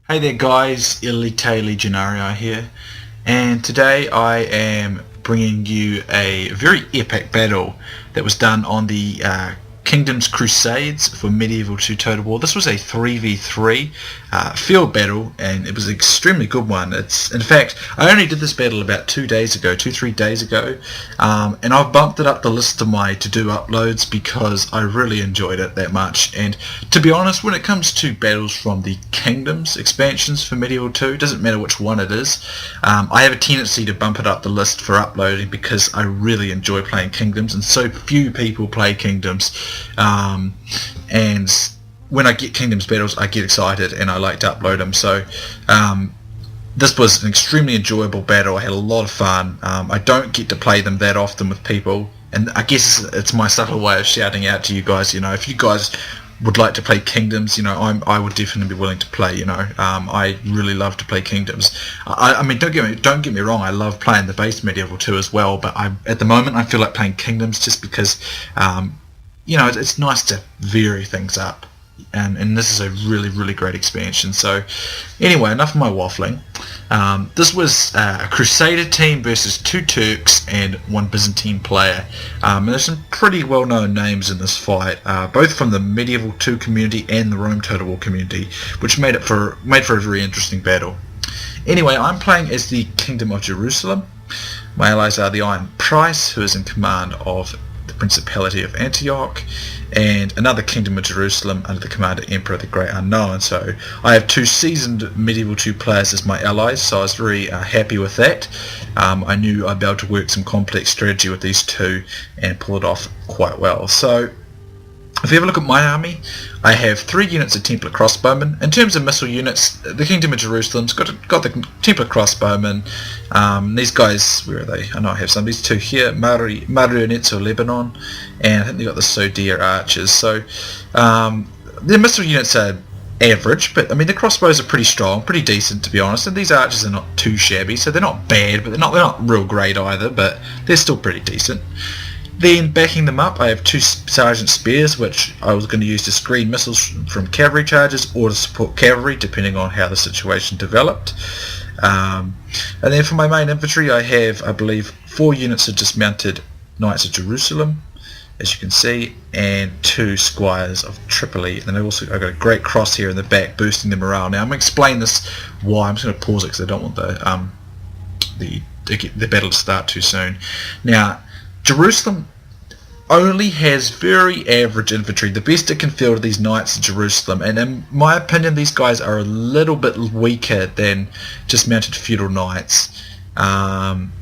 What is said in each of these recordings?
Hey there guys, Elita Legionarii here, and today I am bringing you a very epic battle that was done on the Kingdom's Crusades for Medieval 2 Total War. This was a 3v3 field battle, and it was an extremely good one. In fact, I only did this battle about 3 days ago, and I've bumped it up the list of my to-do uploads because I really enjoyed it that much. And to be honest, when it comes to battles from the Kingdoms expansions for Medieval 2, it doesn't matter which one it is, I have a tendency to bump it up the list for uploading because I really enjoy playing Kingdoms, and so few people play Kingdoms. And when I get Kingdoms battles, I get excited and I like to upload them. So this was an extremely enjoyable battle. I had a lot of fun. I don't get to play them that often with people, and I guess it's my subtle way of shouting out to you guys. You know, if you guys would like to play Kingdoms, you know, I would definitely be willing to play. You know, I really love to play Kingdoms. I mean, don't get me wrong. I love playing the base Medieval 2 as well, but at the moment I feel like playing Kingdoms just because you know, it's nice to vary things up, and this is a really great expansion. So anyway, enough of my waffling. This was a Crusader team versus 2 Turks and 1 Byzantine player. And there's some pretty well known names in this fight, both from the Medieval 2 community and the Rome Total War community, which made for a very interesting battle. Anyway, I'm playing as the Kingdom of Jerusalem. My allies are the Iron Price, who is in command of the Principality of Antioch, and another Kingdom of Jerusalem under the command of Emperor the Great Unknown. So I have 2 seasoned Medieval 2 players as my allies, so I was very happy with that. I knew I'd be able to work some complex strategy with these 2 and pull it off quite well. So if you have a look at my army, I have 3 units of Templar crossbowmen. In terms of missile units, the Kingdom of Jerusalem's got the Templar crossbowmen. These guys, where are they? I know I have some. These 2 here, Marionettes of Lebanon, and I think they got the Sodir archers. So their missile units are average, but I mean the crossbows are pretty strong, pretty decent to be honest, and these archers are not too shabby. So they're not bad, but they're not real great either, but they're still pretty decent. Then backing them up, I have 2 Sergeant Spears, which I was going to use to screen missiles from cavalry charges or to support cavalry, depending on how the situation developed. And then for my main infantry, I have, I believe, 4 units of dismounted Knights of Jerusalem, as you can see, and 2 Squires of Tripoli. And then I've got a great cross here in the back, boosting the morale. Now I'm going to explain this why. I'm just going to pause it because I don't want the battle to start too soon. Now, Jerusalem only has very average infantry. The best it can field are these Knights of Jerusalem, and in my opinion these guys are a little bit weaker than just mounted feudal knights.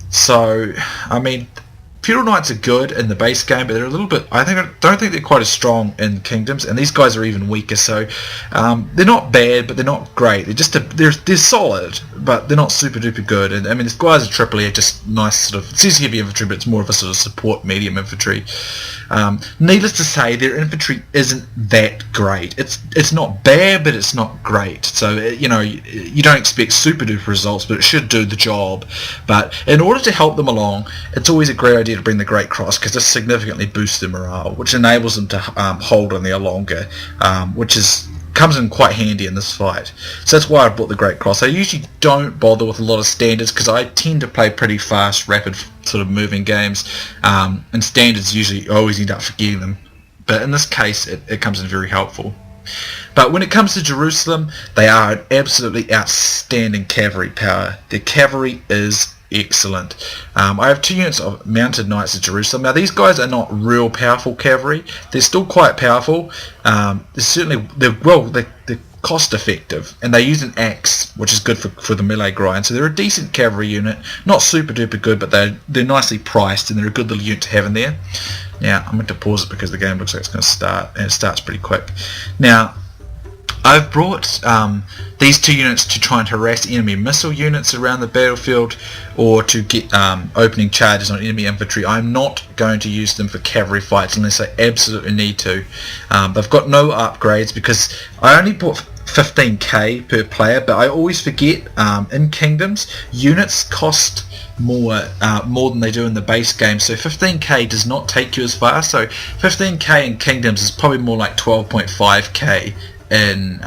So I mean, feudal knights are good in the base game, but they're a little bit, I don't think they're quite as strong in Kingdoms, and these guys are even weaker. So they're not bad, but they're not great. They're just they're solid, but they're not super duper good. And I mean, the Squires of Tripoli are just nice sort of, it's easy heavy infantry, but it's more of a sort of support medium infantry. Needless to say, their infantry isn't that great. It's not bad, but it's not great. So you know, you don't expect super duper results, but it should do the job. But in order to help them along, it's always a great idea to bring the Great Cross, because this significantly boosts their morale, which enables them to hold on there longer, which comes in quite handy in this fight. So that's why I bought the Great Cross. I usually don't bother with a lot of standards because I tend to play pretty fast, rapid sort of moving games, and standards usually I always end up forgetting them. But in this case, it comes in very helpful. But when it comes to Jerusalem, they are an absolutely outstanding cavalry power. Their cavalry is excellent. I have 2 units of mounted Knights of Jerusalem. Now these guys are not real powerful cavalry. They're still quite powerful. They're cost effective, and they use an axe, which is good for the melee grind. So they're a decent cavalry unit, not super duper good, but they're nicely priced, and they're a good little unit to have in there. Now I'm going to pause it because the game looks like it's going to start, and it starts pretty quick. Now I've brought these 2 units to try and harass enemy missile units around the battlefield, or to get opening charges on enemy infantry. I'm not going to use them for cavalry fights unless I absolutely need to. They've got no upgrades because I only bought 15k per player, but I always forget in Kingdoms units cost more than they do in the base game. So 15k does not take you as far. So 15k in Kingdoms is probably more like 12.5k in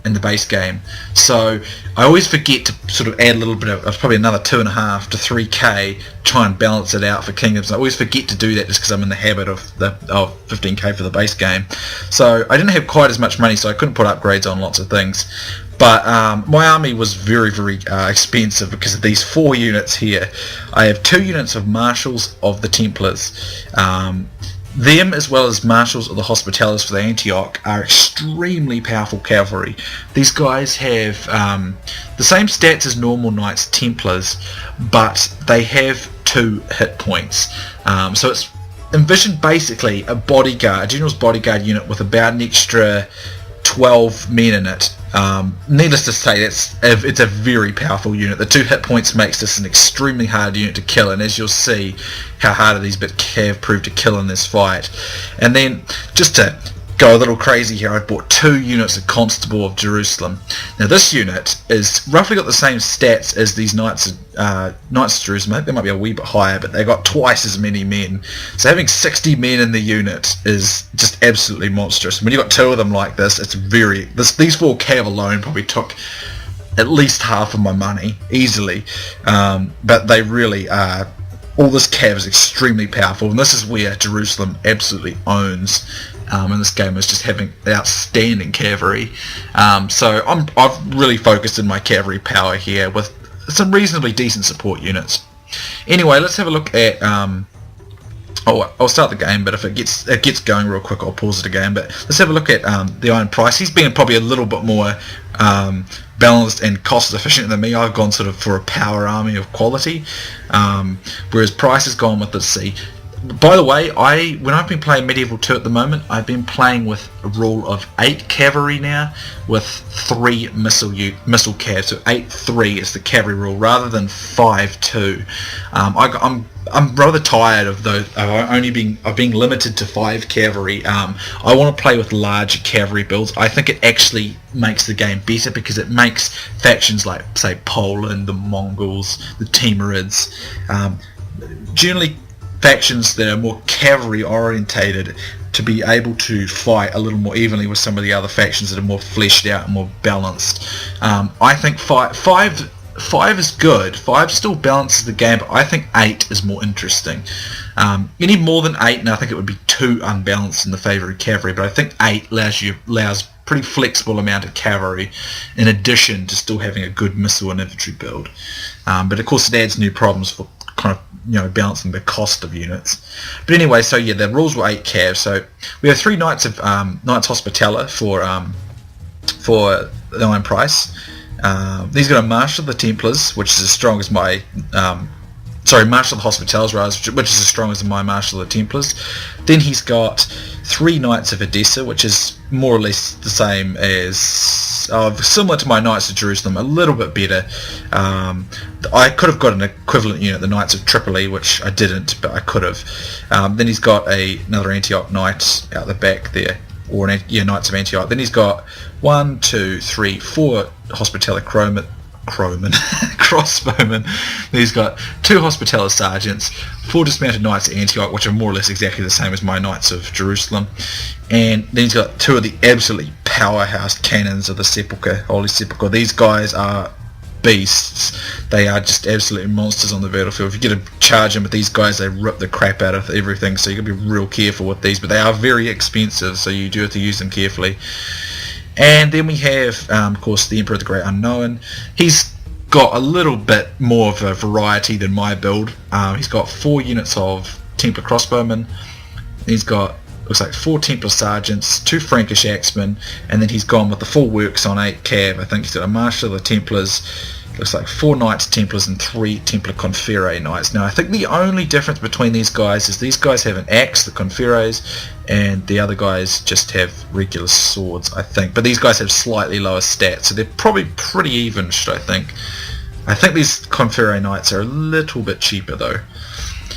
in the base game. So I always forget to sort of add a little bit of, probably another 2.5 to 3k, try and balance it out for Kingdoms. I always forget to do that just because I'm in the habit of 15k for the base game. So I didn't have quite as much money, so I couldn't put upgrades on lots of things. But my army was very, very expensive because of these 4 units here. I have 2 units of Marshals of the Templars. Them, as well as Marshals of the Hospitallers for the Antioch, are extremely powerful cavalry. These guys have the same stats as normal Knights Templars, but they have 2 hit points. So it's envisioned basically a bodyguard, a general's bodyguard unit with about an extra 12 men in it. Needless to say, it's a very powerful unit. The 2 hit points makes this an extremely hard unit to kill, and as you'll see how hard these bit have proved to kill in this fight. And then, just to go a little crazy here, I bought 2 units of Constable of Jerusalem. Now this unit is roughly got the same stats as these Knights of Jerusalem. I think they might be a wee bit higher, but they got twice as many men. So having 60 men in the unit is just absolutely monstrous. When you've got 2 of them like this, it's these 4 cav alone probably took at least half of my money, easily. But they really are. All this cav is extremely powerful, and this is where Jerusalem absolutely owns in this game, is just having outstanding cavalry. So I've really focused in my cavalry power here with some reasonably decent support units. Anyway, let's have a look at I'll start the game, but if it gets going real quick, I'll pause it again. But let's have a look at the Iron Price. He's been probably a little bit more balanced and cost efficient than me. I've gone sort of for a power army of quality, whereas Price has gone with the C. By the way, when I've been playing Medieval 2 at the moment, I've been playing with a rule of 8 cavalry now, with 3 missile cav. So 8-3 is the cavalry rule, rather than 5-2. I'm rather tired of those. I've been limited to 5 cavalry. I want to play with larger cavalry builds. I think it actually makes the game better because it makes factions like, say, Poland, the Mongols, the Timurids, generally factions that are more cavalry orientated, to be able to fight a little more evenly with some of the other factions that are more fleshed out and more balanced. I think 5 is good. 5 still balances the game, but I think 8 is more interesting. You need more than 8, and I think it would be too unbalanced in the favour of cavalry, but I think 8 allows pretty flexible amount of cavalry in addition to still having a good missile and infantry build. But of course it adds new problems for kind of, balancing the cost of units. But anyway, so yeah, the rules were 8 cav. So we have 3 Knights Hospitaller for the Iron Price. He's got a Marshal of the Templars, which is as strong as my Marshal of the Hospitallers, which is as strong as my Marshal of the Templars. Then he's got 3 Knights of Edessa, which is more or less the same as, similar to my Knights of Jerusalem, a little bit better. I could have got an equivalent unit, the Knights of Tripoli, which I didn't, but I could have. Then he's got another Antioch Knight out the back there, or Knights of Antioch. Then he's got 1, 2, 3, 4 Hospitaller crossbowmen. Then he's got 2 Hospitaller Sergeants, 4 dismounted Knights of Antioch, which are more or less exactly the same as my Knights of Jerusalem. And then he's got 2 of the absolutely powerhouse cannons of the Holy Sepulchre. These guys are beasts. They are just absolutely monsters on the battlefield. If you get to charge them with these guys, they rip the crap out of everything, so you got to be real careful with these, but they are very expensive, so you do have to use them carefully. And then we have, of course, the Emperor of the Great Unknown. He's got a little bit more of a variety than my build. He's got 4 units of Templar crossbowmen. He's got, looks like 4 Templar sergeants, 2 Frankish axemen, and then he's gone with the full works on 8 cav. I think he's got a Marshal of the Templars, looks like 4 Knights Templars and 3 Templar Confere Knights. Now I think the only difference between these guys is these guys have an axe, the Conferes, and the other guys just have regular swords, I think. But these guys have slightly lower stats, so they're probably pretty even, should I think. I think these Confere Knights are a little bit cheaper though.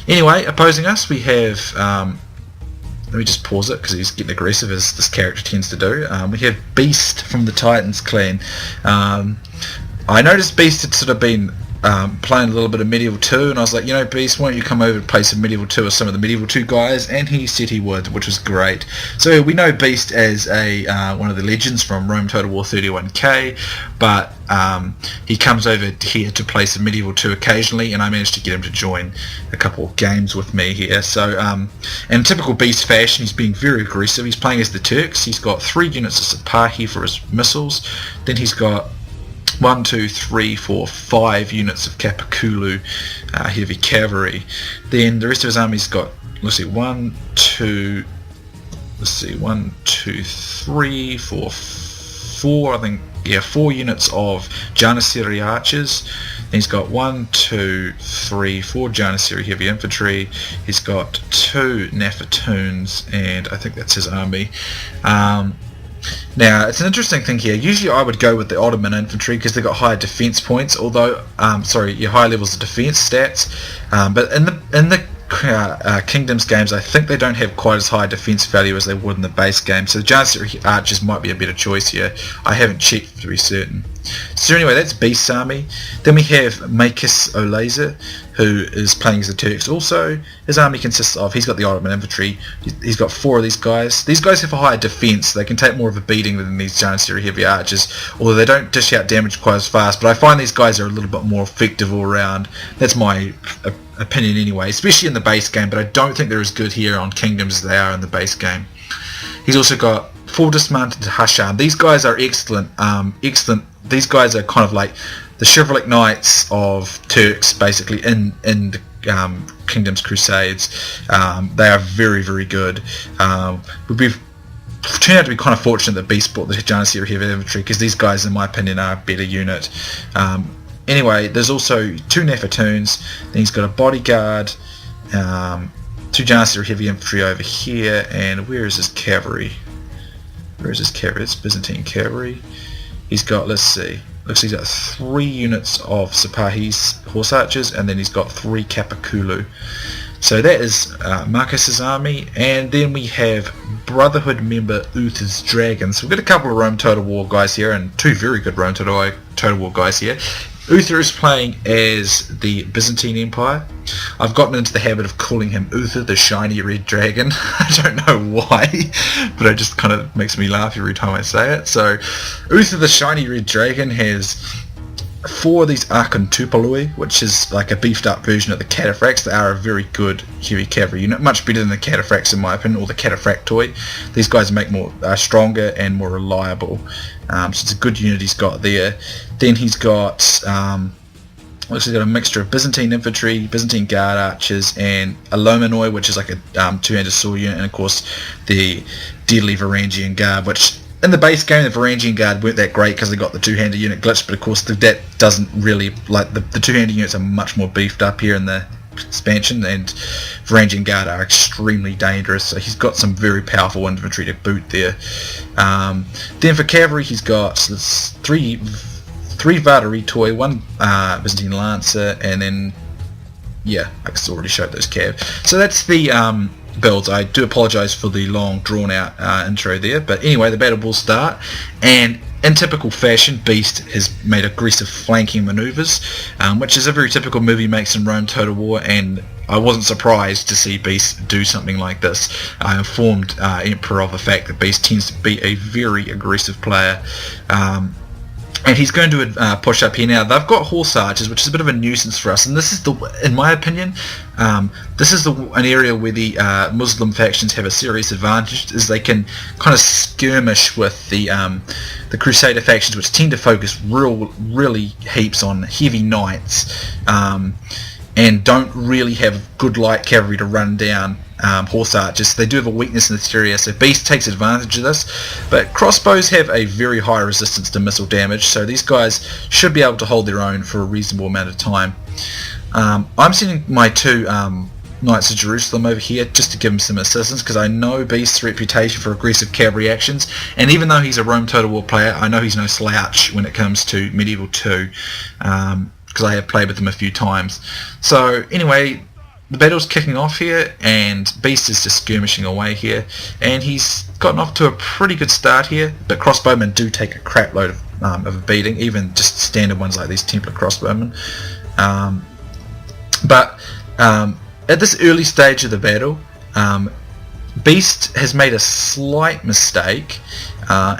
Anyway, opposing us we have, let me just pause it because he's getting aggressive, as this character tends to do. We have Beast from the Titans clan. I noticed Beast had sort of been playing a little bit of Medieval 2, and I was like, you know, Beast, why don't you come over and play some Medieval 2 with some of the Medieval 2 guys? And he said he would, which was great. So we know Beast as a one of the legends from Rome Total War 31k, but he comes over here to play some Medieval 2 occasionally, and I managed to get him to join a couple of games with me here. So in typical Beast fashion, he's being very aggressive. He's playing as the Turks. He's got 3 units of Sipahi for his missiles. Then he's got 1, 2, 3, 4, 5 units of Capiculu heavy cavalry. Then the rest of his army's got, let's see, 1, 2, 3, 4, 4, I think, yeah, 4 units of Janissary archers. Then he's got 1, 2, 3, 4 Janissary heavy infantry. He's got 2 Nafatoons, and I think that's his army. Now, it's an interesting thing here. Usually I would go with the Ottoman infantry because they've got higher defense points, although, higher levels of defense stats. But in the Kingdoms games, I think they don't have quite as high defense value as they would in the base game. So the Janissary archers might be a better choice here. I haven't checked to be certain. So anyway, that's Beast's army. Then we have Makisolazer, who is playing as the Turks also. His army consists of, he's got the Ottoman infantry, he's got 4 of these guys. These guys have a higher defense, they can take more of a beating than these Janissary heavy archers, although they don't dish out damage quite as fast, but I find these guys are a little bit more effective all around. That's my opinion anyway, especially in the base game, but I don't think they're as good here on Kingdoms as they are in the base game. He's also got 4 dismounted Hasham. These guys are excellent. These guys are kind of like the chivalric knights of Turks, basically, in the Kingdoms Crusades. They are very, very good. We've turned out to be kind of fortunate that Beast bought the Janissary heavy infantry, because these guys, in my opinion, are a better unit. Anyway, there's also 2 Nafatoons. Then he's got a bodyguard, 2 Janissary heavy infantry over here, and where is his cavalry? Where is his cavalry? It's Byzantine cavalry. He's got, let's see, looks like he's got 3 units of Sipahi's horse archers, and then he's got 3 Capiculu. So that is Marcus's army, and then we have Brotherhood member Uther's dragons. So we've got a couple of Rome Total War guys here, and 2 very good Rome Total War guys here. Uther is playing as the Byzantine Empire. I've gotten into the habit of calling him Uther the Shiny Red Dragon. I don't know why, but it just kind of makes me laugh every time I say it. So Uther the Shiny Red Dragon has 4 of these M2TW, which is like a beefed up version of the Cataphracts. They are a very good heavy cavalry unit, much better than the Cataphracts in my opinion, or the Cataphractoi. These guys make stronger and more reliable. So it's a good unit he's got there. Then he's got looks like he's got a mixture of Byzantine infantry, Byzantine guard archers, and a Lomanoi, which is like a 2-handed sword unit, and of course the deadly Varangian guard, which in the base game the Varangian guard weren't that great because they got the 2-handed unit glitch, but of course that doesn't really, like, the 2-handed units are much more beefed up here in the expansion, and Varangian guard are extremely dangerous, so he's got some very powerful infantry to boot there. Then for cavalry he's got 3 Vardaritoi, 1 Byzantine Lancer, and then, yeah, I already showed those cav. So that's the builds. I do apologise for the long drawn out intro there, but anyway, the battle will start, and in typical fashion, Beast has made aggressive flanking manoeuvres, which is a very typical move he makes in Rome Total War, and I wasn't surprised to see Beast do something like this. I informed Emperor of the fact that Beast tends to be a very aggressive player. And he's going to push up here now. They've got horse archers, which is a bit of a nuisance for us, and this is in my opinion, this is an area where the Muslim factions have a serious advantage, is they can kind of skirmish with the Crusader factions, which tend to focus really heaps on heavy knights, and don't really have good light cavalry to run down horse archers. They do have a weakness in this area, so Beast takes advantage of this, but crossbows have a very high resistance to missile damage, so these guys should be able to hold their own for a reasonable amount of time. I'm sending my 2 Knights of Jerusalem over here just to give him some assistance, because I know Beast's reputation for aggressive cavalry actions, and even though he's a Rome Total War player, I know he's no slouch when it comes to Medieval 2, because I have played with him a few times. So anyway, the battle's kicking off here, and Beast is just skirmishing away here, and he's gotten off to a pretty good start here, but crossbowmen do take a crap load of a beating, even just standard ones like these Templar crossbowmen. But at this early stage of the battle, Beast has made a slight mistake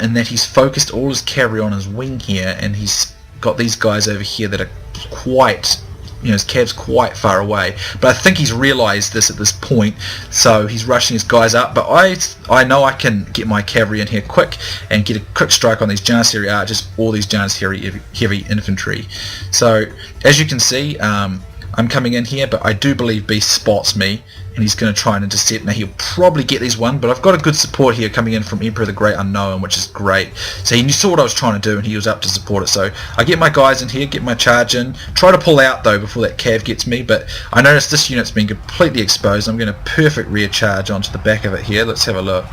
in that he's focused all his cavalry on his wing here, and he's got these guys over here that are quite, his cav's quite far away. But I think he's realised this at this point, so he's rushing his guys up. But I know I can get my cavalry in here quick and get a quick strike on these Janissary archers or these Janissary heavy infantry. So as you can see, I'm coming in here, but I do believe Beast spots me, and he's going to try and intercept. Now he'll probably get these one, but I've got a good support here coming in from Emperor the Great Unknown, which is great. So he saw what I was trying to do, and he was up to support it. So I get my guys in here, get my charge in, try to pull out though before that cav gets me, but I notice this unit's been completely exposed. I'm going to perfect rear charge onto the back of it here. Let's have a look,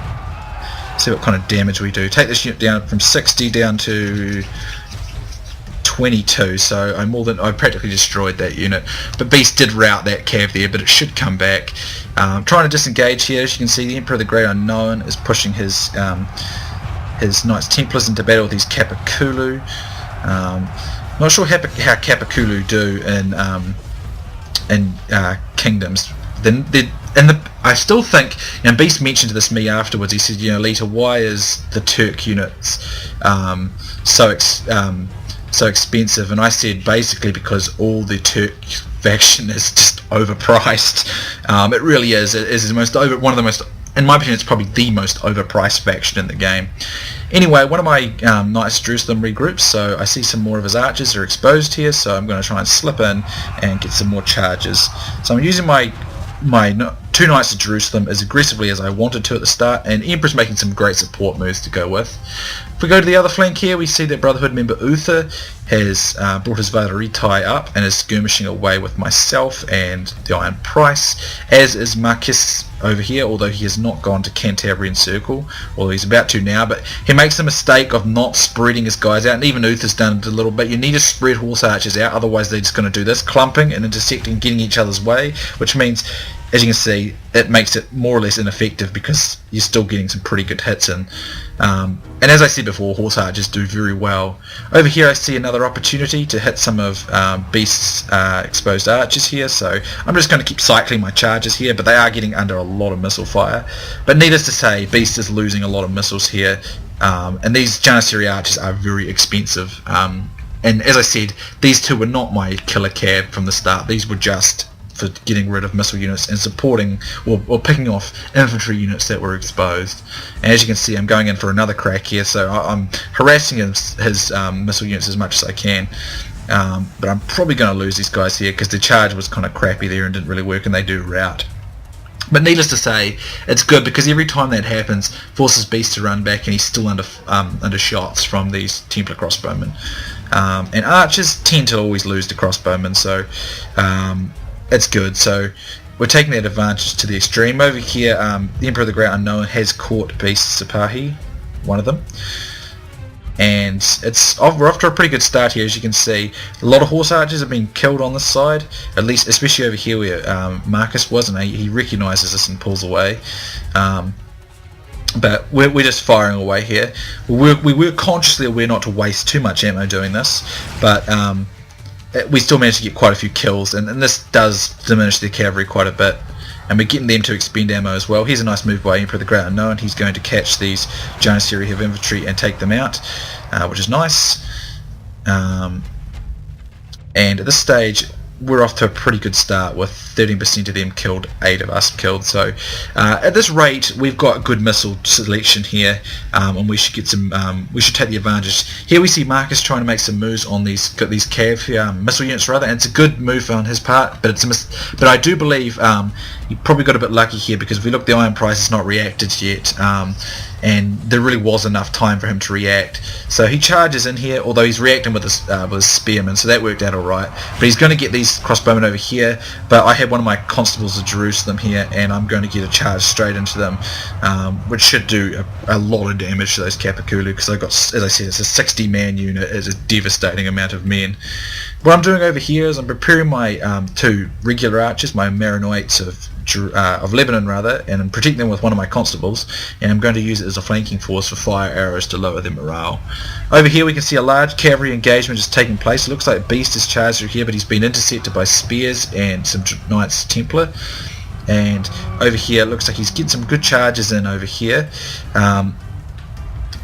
see what kind of damage we do. Take this unit down from 60 down to 22, so I practically destroyed that unit. But Beast did rout that cav there, but it should come back. Trying to disengage here. As you can see, the Emperor the Great Unknown is pushing his Knights Templars into battle with these Capiculu. Not sure how Capiculu do in kingdoms. I still think, and Beast mentioned this to me afterwards, he said, Elita, why is the Turk units so expensive? And I said basically because all the Turk faction is just overpriced. It really is. It is one of the most, in my opinion, it's probably the most overpriced faction in the game. Anyway, one of my Knights of Jerusalem regroups, so I see some more of his archers are exposed here, so I'm going to try and slip in and get some more charges. So I'm using my two Knights of Jerusalem as aggressively as I wanted to at the start, and Emperor's making some great support moves to go with. If we go to the other flank here, we see that Brotherhood member Uther has brought his Valeritai up and is skirmishing away with myself and the Iron Price, as is Marquis over here, although he has not gone to Cantabrian Circle, although he's about to now. But he makes the mistake of not spreading his guys out, and even Uther's done it a little bit. You need to spread horse archers out, otherwise they're just going to do this, clumping and intersecting, getting each other's way, which means, as you can see, it makes it more or less ineffective because you're still getting some pretty good hits in. And as I said before, horse archers do very well. Over here I see another opportunity to hit some of Beast's exposed archers here, so I'm just going to keep cycling my charges here, but they are getting under a lot of missile fire. But needless to say, Beast is losing a lot of missiles here, and these Janissary archers are very expensive. And as I said, these two were not my killer cav from the start. These were just for getting rid of missile units and supporting or picking off infantry units that were exposed. And as you can see, I'm going in for another crack here, so I'm harassing his missile units as much as I can. But I'm probably going to lose these guys here because the charge was kind of crappy there and didn't really work, and they do rout. But needless to say, it's good because every time that happens, forces Beast to run back, and he's still under shots from these Templar crossbowmen. And archers tend to always lose to crossbowmen, so it's good. So we're taking that advantage to the extreme. Over here, the Emperor of the Great Unknown has caught Beast Sipahi, one of them, and we're off to a pretty good start here. As you can see, a lot of horse archers have been killed on this side, at least, especially over here where Marcus was, and he recognises us and pulls away. But we're just firing away here. We were consciously aware not to waste too much ammo doing this, but we still managed to get quite a few kills, and this does diminish their cavalry quite a bit, and we're getting them to expend ammo as well. Here's a nice move by Emperor the Great Unknown. He's going to catch these Janissary heavy infantry and take them out, which is nice. And at this stage, we're off to a pretty good start with 13% of them killed, 8 of us killed. So at this rate, we've got good missile selection here, and we should get some. We should take the advantage. Here we see Marcus trying to make some moves on these cav missile units rather, and it's a good move on his part. But but I do believe he probably got a bit lucky here, because if we look, the Iron Price has not reacted yet. And there really was enough time for him to react. So he charges in here, although he's reacting with his spearmen, so that worked out alright. But he's going to get these crossbowmen over here, but I have one of my constables of Jerusalem here, and I'm going to get a charge straight into them, which should do a lot of damage to those Capiculu, because I got, as I said, it's a 60-man unit. It's a devastating amount of men. What I'm doing over here is I'm preparing my two regular archers, my Maronites of Lebanon rather, and I'm protecting them with one of my constables, and I'm going to use it as a flanking force for fire arrows to lower their morale. Over here we can see a large cavalry engagement is taking place. It looks like Beast is charged through here, but he's been intercepted by spears and some Knights Templar. And over here it looks like he's getting some good charges in over here.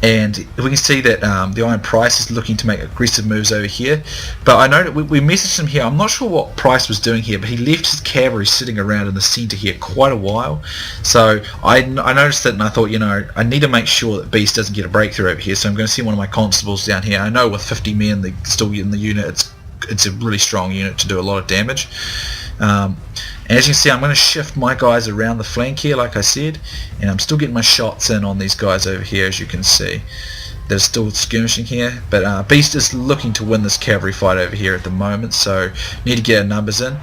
And we can see that the Iron Price is looking to make aggressive moves over here. But I know that we messaged him here. I'm not sure what Price was doing here, but he left his cavalry sitting around in the centre here quite a while. So I noticed it and I thought, you know, I need to make sure that Beast doesn't get a breakthrough over here. So I'm going to send one of my constables down here. I know with 50 men they're still in the unit, it's a really strong unit to do a lot of damage. And as you can see, I'm going to shift my guys around the flank here, like I said, and I'm still getting my shots in on these guys over here, as you can see. They're still skirmishing here, but Beast is looking to win this cavalry fight over here at the moment, so need to get our numbers in.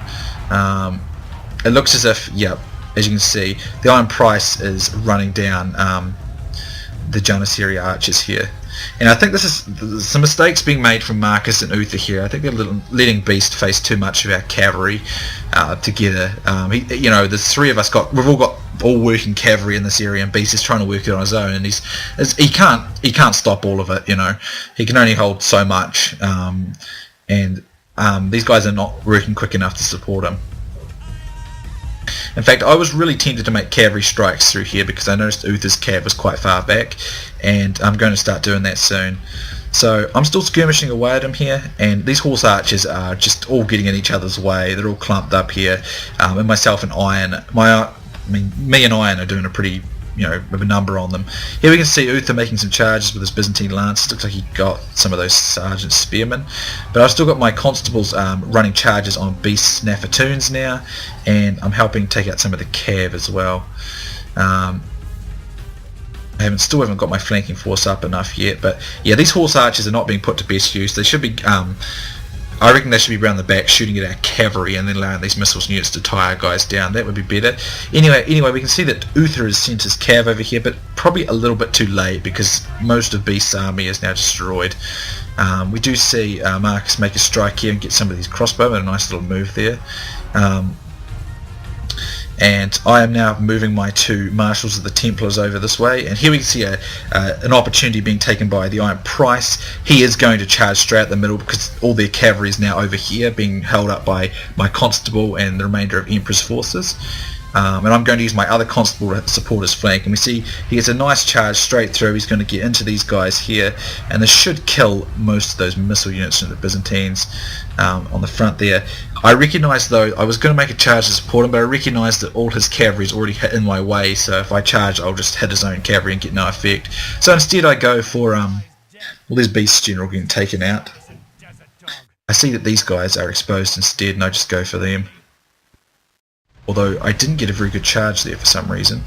It looks as if, yep, as you can see, the Iron Price is running down the Janissary archers here. And I think this is some mistakes being made from Marcus and Uther here. I think they're letting Beast face too much of our cavalry together. You know, the three of us we've all got working cavalry in this area, and Beast is trying to work it on his own, and he can't stop all of it. You know, he can only hold so much, and these guys are not working quick enough to support him. In fact, I was really tempted to make cavalry strikes through here because I noticed Uther's cav was quite far back, and I'm going to start doing that soon. So I'm still skirmishing away at him here, and these horse archers are just all getting in each other's way. They're all clumped up here, and myself and Iron, me and Iron are doing a pretty, you know, of a number on them. Here we can see Uther making some charges with his Byzantine lance. Looks like he got some of those sergeant spearmen, but I've still got my constables running charges on Beast's Nafatoons now, and I'm helping take out some of the cav as well. I still haven't got my flanking force up enough yet, but yeah, these horse archers are not being put to best use. They should be I reckon they should be around the back shooting at our cavalry and then allowing these missiles units to tie our guys down. That would be better. Anyway, we can see that Uther has sent his cav over here, but probably a little bit too late because most of Beast's army is now destroyed. We do see Marcus make a strike here and get some of these crossbowmen, a nice little move there. And I am now moving my two marshals of the Templars over this way, and here we can see an opportunity being taken by the Iron Price. He is going to charge straight at the middle because all their cavalry is now over here being held up by my constable and the remainder of Emperor's forces. And I'm going to use my other constable to support his flank, and we see he gets a nice charge straight through. He's going to get into these guys here, and this should kill most of those missile units from the Byzantines on the front there. I recognise though, I was going to make a charge to support him, but I recognise that all his cavalry is already hit in my way, so if I charge I'll just hit his own cavalry and get no effect. So instead I go for, well, there's Beast's general getting taken out. I see that these guys are exposed instead, and I just go for them. Although I didn't get a very good charge there for some reason.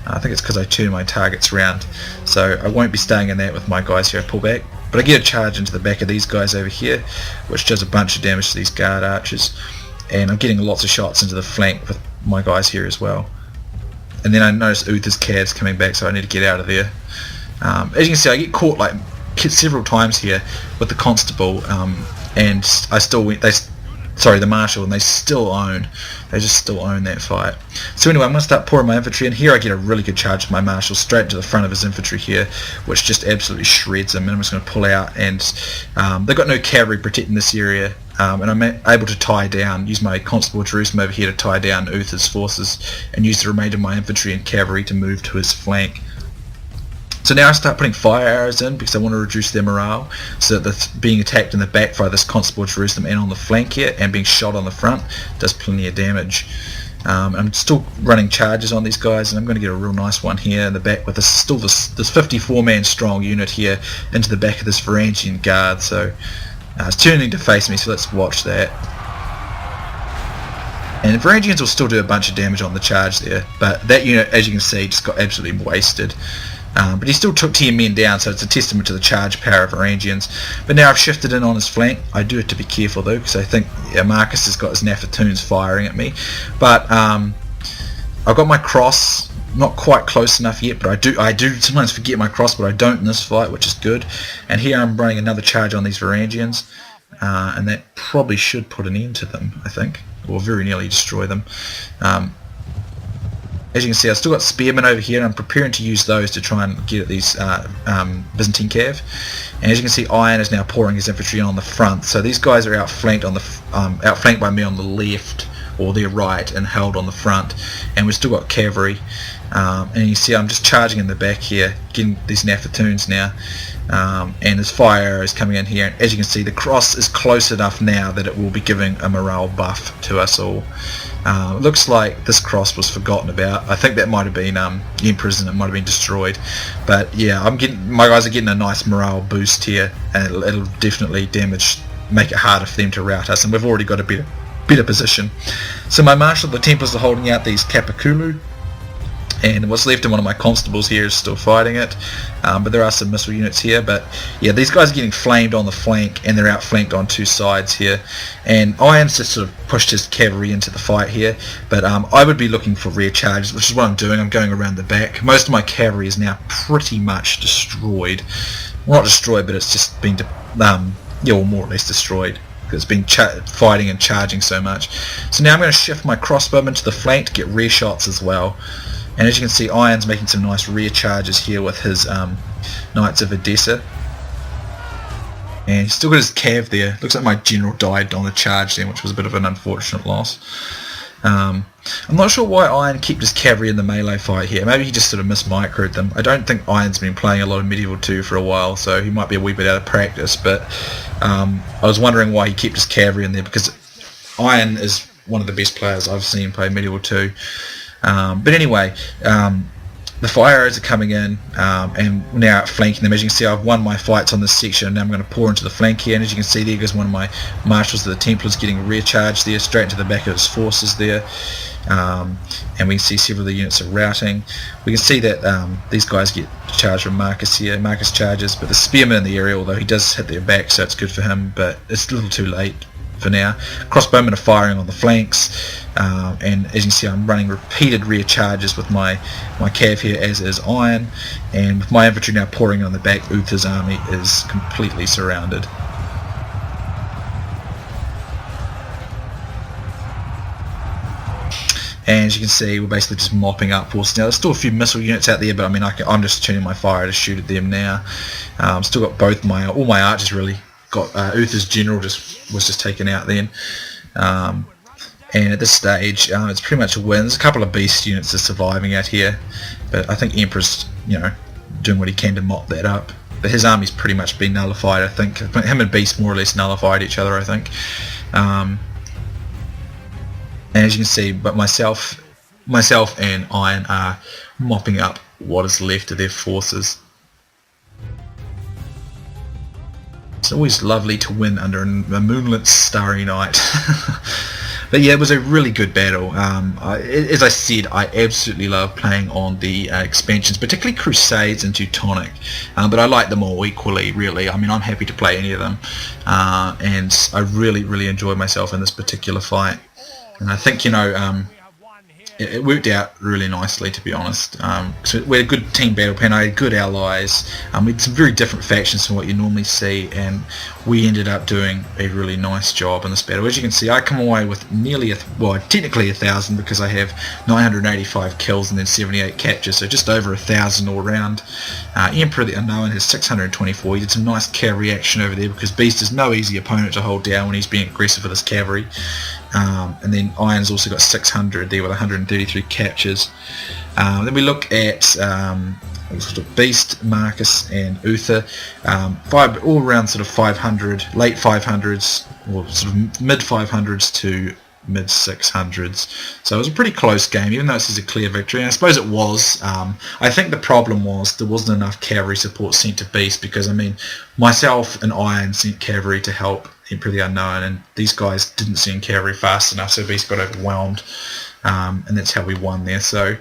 I think it's because I turned my targets round, so I won't be staying in that with my guys here. I pull back, but I get a charge into the back of these guys over here, which does a bunch of damage to these guard archers, and I'm getting lots of shots into the flank with my guys here as well. And then I notice Uther's cavs coming back, so I need to get out of there. As you can see, I get caught like several times here with the constable, and I still went. The marshal, and they just still own that fight. So anyway, I'm going to start pouring my infantry, and here I get a really good charge of my marshal straight to the front of his infantry here, which just absolutely shreds him, and I'm just going to pull out, and they've got no cavalry protecting this area, and I'm able to use my constable Jerusalem over here to tie down Uther's forces, and use the remainder of my infantry and cavalry to move to his flank. So now I start putting fire arrows in because I want to reduce their morale, so that they're being attacked in the back by this constable Jerusalem and on the flank here, and being shot on the front does plenty of damage. I'm still running charges on these guys, and I'm going to get a real nice one here in the back with this 54-man strong unit here into the back of this Varangian guard. So it's turning to face me, so let's watch that. And the Varangians will still do a bunch of damage on the charge there, but that unit, as you can see, just got absolutely wasted. But he still took 10 men down, so it's a testament to the charge power of Varangians. But now I've shifted in on his flank. I do have to be careful though, because I think Marcus has got his Nafatoons firing at me. But I've got my cross, not quite close enough yet, but I do sometimes forget my cross, but I don't in this fight, which is good. And here I'm running another charge on these Varangians. and that probably should put an end to them, I think, or very nearly destroy them. As you can see, I've still got spearmen over here, and I'm preparing to use those to try and get at these Byzantine cav. And as you can see, Iron is now pouring his infantry on the front. So these guys are outflanked on the outflanked by me on the left or their right, and held on the front. And we've still got cavalry. And you see, I'm just charging in the back here, getting these Nafatoons now. And there's fire arrows coming in here. And as you can see, the cross is close enough now that it will be giving a morale buff to us all. It looks like this cross was forgotten about. I think that might have been the Emperor's, and it might have been destroyed. But yeah, my guys are getting a nice morale boost here, and it'll definitely make it harder for them to rout us. And we've already got a better position. So my Marshal of the Templars are holding out these Capiculu, and what's left in one of my constables here is still fighting it, but there are some missile units here. But yeah, these guys are getting flamed on the flank, and they're outflanked on two sides here, and Iron's just sort of pushed his cavalry into the fight here. But I would be looking for rear charges, which is what I'm doing. I'm going around the back. Most of my cavalry is now pretty much destroyed. Well, not destroyed, but it's just been more or less destroyed. It's been fighting and charging so much. So now I'm going to shift my crossbowmen to the flank to get rear shots as well. And as you can see, Iron's making some nice rear charges here with his Knights of Edessa. And he's still got his cav there. Looks like my general died on the charge then, which was a bit of an unfortunate loss. I'm not sure why Iron kept his cavalry in the melee fight here. Maybe he just sort of mismicroed them. I don't think Iron's been playing a lot of Medieval 2 for a while, so he might be a wee bit out of practice. But I was wondering why he kept his cavalry in there, because Iron is one of the best players I've seen play Medieval 2. But anyway, the fire arrows are coming in, and now outflanking them. As you can see, I've won my fights on this section, and now I'm going to pour into the flank here. And as you can see, there goes one of my Marshals of the Templars getting a rear charge there, straight into the back of his forces there. And we can see several of the units are routing. We can see that these guys get charged from Marcus here. Marcus charges, but the spearman in the area, although he does hit their back, so it's good for him, but it's a little too late for now. Crossbowmen are firing on the flanks, and as you can see, I'm running repeated rear charges with my cav here, as is Iron, and with my infantry now pouring on the back, Uther's army is completely surrounded. And as you can see, we're basically just mopping up forces. Now there's still a few missile units out there, but I mean, I'm just turning my fire to shoot at them now. Still got all my archers really. Got Uther's general was just taken out then, and at this stage it's pretty much a win. There's a couple of beast units are surviving out here, but I think Emperor's doing what he can to mop that up. But his army's pretty much been nullified. I think him and Beast more or less nullified each other, I think. And as you can see, but myself and Iron are mopping up what is left of their forces. It's always lovely to win under a moonlit starry night. But yeah, it was a really good battle. As I said, I absolutely love playing on the expansions, particularly Crusades and Teutonic, but I like them all equally, really. I mean, I'm happy to play any of them, and I really enjoyed myself in this particular fight. And I think, it worked out really nicely, to be honest. So we had a good team battle plan. I had good allies. We had some very different factions from what you normally see, and we ended up doing a really nice job in this battle. As you can see, I come away with nearly technically 1,000, because I have 985 kills and then 78 captures, so just over 1,000 all round. Emperor the Unknown has 624. He did some nice cavalry action over there, because Beast is no easy opponent to hold down when he's being aggressive with his cavalry. And then Iron's also got 600 there with 133 captures. Then we look at Beast, Marcus and Uther, all around sort of 500, late 500s, or sort of mid 500s to mid 600s. So it was a pretty close game, even though this is a clear victory. And I suppose it was. I think the problem was there wasn't enough cavalry support sent to Beast, because I mean, myself and Iron sent cavalry to help Emperor the Unknown, and these guys didn't send cavalry fast enough, so Beast got overwhelmed. And that's how we won there. So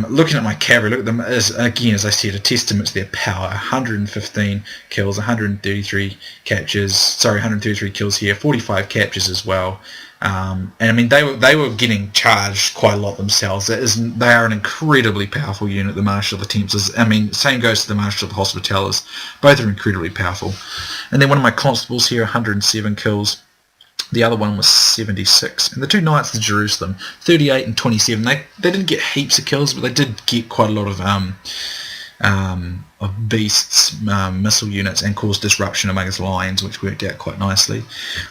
looking at my cavalry, look at them, again, as I said, a testament to their power. 115 kills, 133 captures, 133 kills here, 45 captures as well. And I mean they were getting charged quite a lot themselves. They are an incredibly powerful unit, the Marshal of the Templars. I mean, same goes to the Marshal of the Hospitallers. Both are incredibly powerful. And then one of my constables here, 107 kills. The other one was 76. And the two Knights of Jerusalem, 38 and 27. They didn't get heaps of kills, but they did get quite a lot of Beasts missile units and caused disruption among his lines, which worked out quite nicely.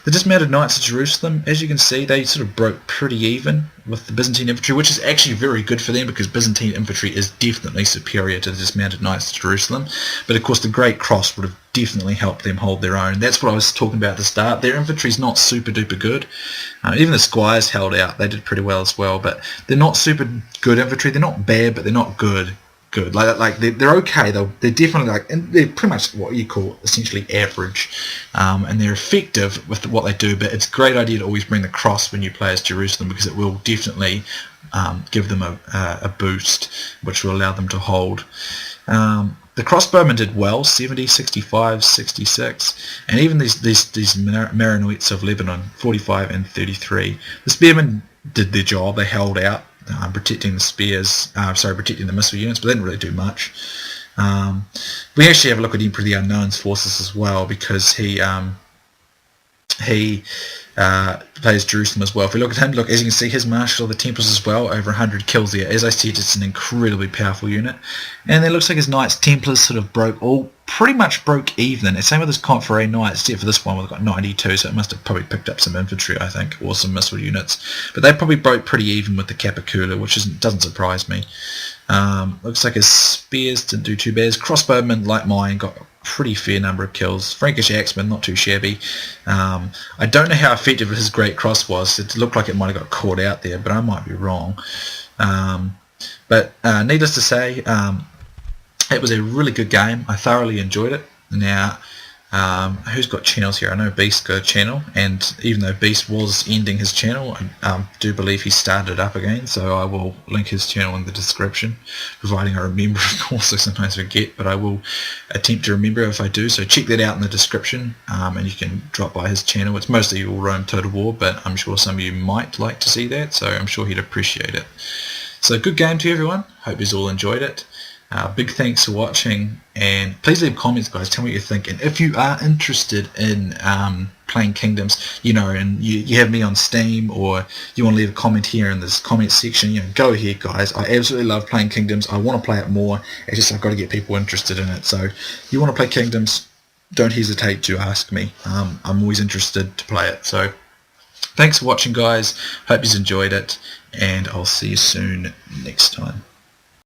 The dismounted Knights of Jerusalem, as you can see, they sort of broke pretty even with the Byzantine infantry, which is actually very good for them because Byzantine infantry is definitely superior to the dismounted Knights of Jerusalem. But of course the Great Cross would have definitely helped them hold their own. That's what I was talking about at the start. Their infantry's not super duper good. Even the Squires held out. They did pretty well as well, but they're not super good infantry. They're not bad, but they're not good. Like they're okay though. They're definitely and they're pretty much what you call essentially average, and they're effective with what they do. But it's a great idea to always bring the cross when you play as Jerusalem because it will definitely give them a boost, which will allow them to hold. The crossbowmen did well, 70, 65, 66, and even these Maronites of Lebanon, 45 and 33. The spearmen did their job. They held out. Protecting the spears, protecting the missile units, but they didn't really do much. We actually have a look at Emperor of the Unknown's forces as well because he plays Jerusalem as well. If we look at him, as you can see, his Marshal of the Templars as well, over 100 kills there. As I said, it's an incredibly powerful unit. And it looks like his Knights Templars sort of pretty much broke even. It's same with his Confrere Knights, except for this one, we've got 92, so it must have probably picked up some infantry, I think, or some missile units. But they probably broke pretty even with the Capicula, which doesn't surprise me. Looks like his spears didn't do too bad. His crossbowmen, like mine, got a pretty fair number of kills. Frankish axemen, not too shabby. I don't know how effective his Great Cross was. It looked like it might have got caught out there, but I might be wrong. But needless to say, it was a really good game. I thoroughly enjoyed it. Now, who's got channels here? I know Beast got a channel, and even though Beast was ending his channel, I do believe he started up again, so I will link his channel in the description, providing I remember, of course. I sometimes forget, but I will attempt to remember if I do, so check that out in the description, and you can drop by his channel. It's mostly all Rome Total War, but I'm sure some of you might like to see that, so I'm sure he'd appreciate it. So good game to everyone. Hope you all enjoyed it. Big thanks for watching, and please leave comments, guys. Tell me what you think, and if you are interested in playing Kingdoms, and you have me on Steam, or you want to leave a comment here in this comment section, go ahead, guys. I absolutely love playing Kingdoms. I want to play it more. It's just I've got to get people interested in it. So if you want to play Kingdoms, don't hesitate to ask me. I'm always interested to play it. So thanks for watching, guys. Hope you enjoyed it, and I'll see you soon next time.